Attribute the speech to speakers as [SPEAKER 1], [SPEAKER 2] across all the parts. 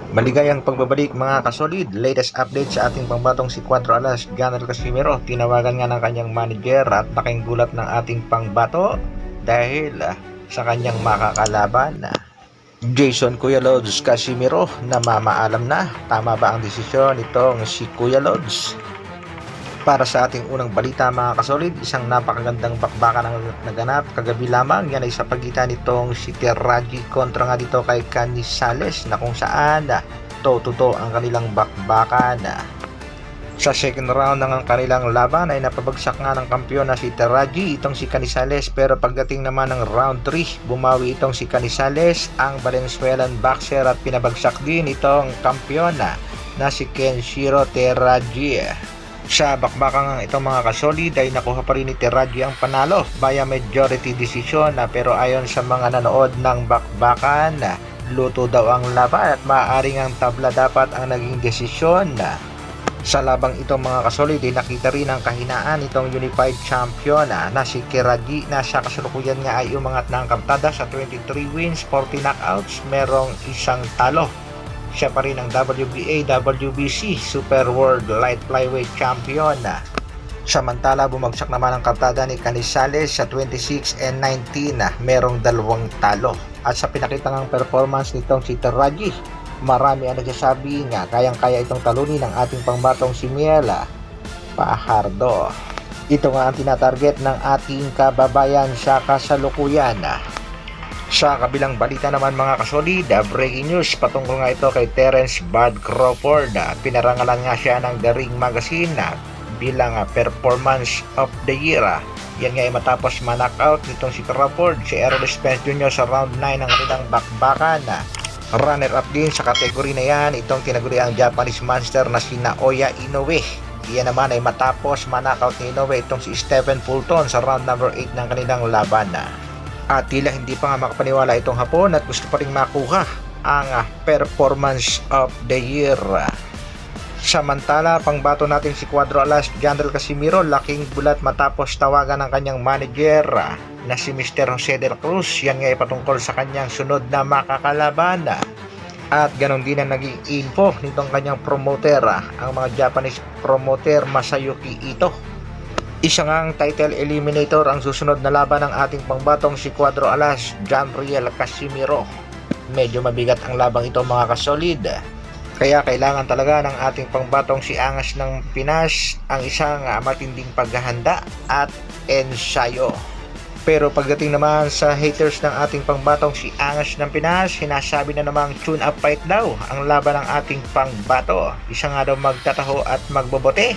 [SPEAKER 1] Maligayang pagbabalik mga kasolid, latest update sa ating pangbatong si Cuatro Alas, Janel Casimiro. Tinawagan nga ng kanyang manager at laking gulat ng ating pangbato dahil sa kanyang makakalaban Jason Kuya Lods Casimiro na mamaalam na. Tama ba ang desisyon nitong si Kuya Lods? Para sa ating unang balita mga kasolid, isang napakagandang bakbakan ang naganap kagabi lamang. Yan ay sa pagitan nitong si Terraji kontra nga dito kay Canizales na kung saan to ang kanilang bakbakan. Sa second round ng kanilang laban ay napabagsak nga ng kampiyon na si Terraji, itong si Canizales, pero pagdating naman ng round 3, bumawi itong si Canizales, ang Valenzuelan boxer, at pinabagsak din itong kampiyon na si Kenshiro Terraji. Sa bakbakan itong mga kasolid ay nakuha pa rin ni Terraji ang panalo via majority decision pero ayon sa mga nanood ng bakbakan, luto daw ang laban at maaaring ang tabla dapat ang naging desisyon. Sa labang itong mga kasolid ay nakita rin ang kahinaan itong unified champion na si Terraji na sa kasalukuyan nga ay umangat na ang kamtada sa 23 wins, 40 knockouts, merong isang talo. Siya pa rin ang WBA, WBC, Super World Light Flyweight Champion. Samantala, bumagsak naman ang kamtada ni Canizales sa 26 and 19, merong 2 talo. At sa pinakita ng performance nitong si Terraji, marami ang nagsasabi nga kayang-kaya itong talunin ng ating pangbatong si Miela Fajardo. Ito nga ang tinatarget ng ating kababayan sa kasalukuyan. Sa kabilang balita naman mga kasolid, breaking news patungkol nga ito kay Terence Bud Crawford. Pinarangalan nga siya ng The Ring Magazine bilang Performance of the Year. Yan nga ay matapos ma-knockout nitong si Crawford si Errol Spence Jr. sa round 9 ng kanilang bakbakan. Runner-up din sa kategory na yan itong tinaguri ang Japanese monster na si Naoya Inoue. Iyan naman ay matapos ma-knockout ni Inoue itong si Stephen Fulton sa round number 8 ng kanilang laban. At tila hindi pa nga makapaniwala itong Hapon at gusto pa rin makuha ang Performance of the Year. Samantala, pangbato natin si Cuatro Alas, Janel Casimiro, laking bulat matapos tawagan ng kanyang manager na si Mr. Jose Del Cruz. Yan nga ay patungkol sa kanyang sunod na makakalaban. At ganon din ang naging info nitong kanyang promoter, ang mga Japanese promoter Masayuki Ito. Isa ngang title eliminator ang susunod na laban ng ating pangbatong si Cuatro Alas, Janel Casimiro. Medyo mabigat ang labang ito mga kasolid, kaya kailangan talaga ng ating pangbatong si Angas ng Pinas ang isang matinding paghahanda at ensayo. Pero pagdating naman sa haters ng ating pangbatong si Angas ng Pinas, sinasabi na namang tune up fight daw ang laban ng ating pangbato. Isa nga daw magtataho at magbobote.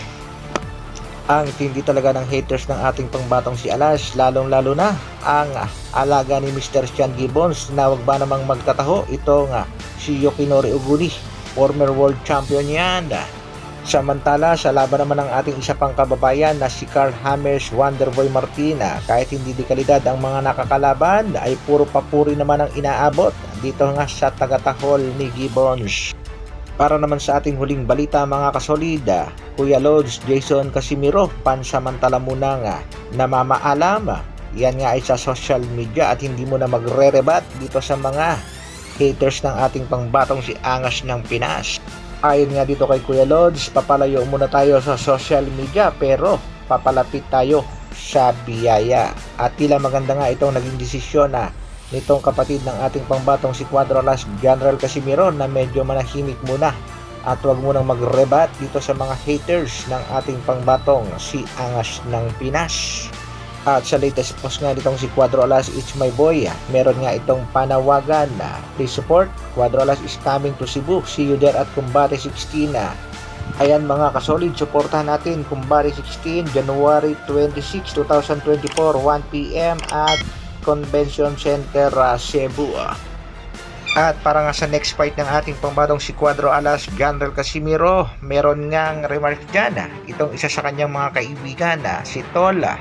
[SPEAKER 1] Ang tindi talaga ng haters ng ating pangbatong si Alas, lalong-lalo na ang alaga ni Mr. Sean Gibbons na wag ba namang magtataho. Ito nga si Yoshinori Oguri, former world champion yan. Samantala, sa laban naman ng ating isa pang kababayan na si Carl Hammers Wonderboy Martina, kahit hindi di kalidad ang mga nakakalaban ay puro papuri naman ang inaabot dito nga sa tagatahol ni Gibbons. Para naman sa ating huling balita mga kasolid, Kuya Lods Jason Casimiro, pansamantala muna nga namamaalam. Yan nga ay sa social media at hindi mo na magre-rebat dito sa mga haters ng ating pangbatong si Angas ng Pinas. Ayon nga dito kay Kuya Lods, papalayo muna tayo sa social media pero papalapit tayo sa biyaya. At tila maganda nga itong naging desisyon nitong kapatid ng ating pangbatong si Cuatro Alas, Janel Casimiro, na medyo manahimik muna at wag munang magrebat dito sa mga haters ng ating pangbatong si Angas ng Pinas. At sa latest post nga nitong si Cuatro Alas, it's my boy, meron nga itong panawagan na please support, Cuatro Alas is coming to Cebu, see you there at Combate 16. Ayan mga kasolid, suportahan natin Combate 16, January 26, 2024, 1 PM at Convention Center Cebu. At para nga sa next fight ng ating pangbatong si Cuatro Alas, Janel Casimiro, meron ngang remark dyan itong isa sa kanyang mga kaibigan si Tola,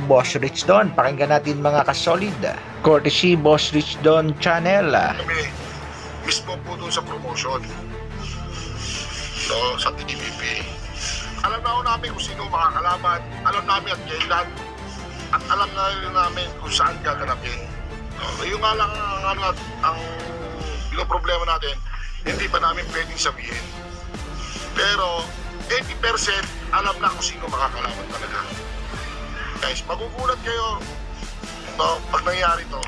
[SPEAKER 1] Boss Rich Don. Pakinggan natin mga kasolid, courtesy Boss Rich Don Channel.
[SPEAKER 2] Kami mismo po dun sa promotion. no, sa TVP. Alam na ho namin kung sino makakalaban, alam namin at kailan, at alam na rin namin kung saan gaganapin. No, yung nga lang ang problema natin, hindi pa namin pwedeng sabihin. Pero 80% alam na kung sino makakalaban talaga. Guys, magugulat kayo no, pag nangyari to.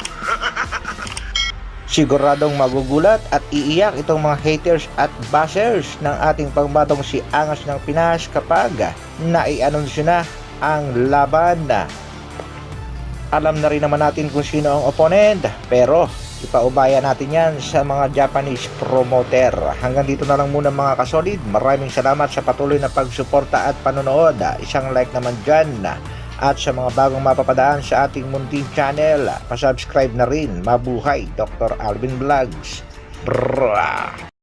[SPEAKER 1] Siguradong magugulat at iiyak itong mga haters at bashers ng ating pangbatong si Angas ng Pinas kapag nai-anunsyo na ang laban. Alam na rin naman natin kung sino ang opponent, pero ipaubaya natin yan sa mga Japanese promoter. Hanggang dito na lang muna mga kasolid. Maraming salamat sa patuloy na pagsuporta at panonood. Isang like naman dyan. At sa mga bagong mapapadaan sa ating munting channel, pasubscribe na rin. Mabuhay Dr. Alvin Vlogs. Brrrr.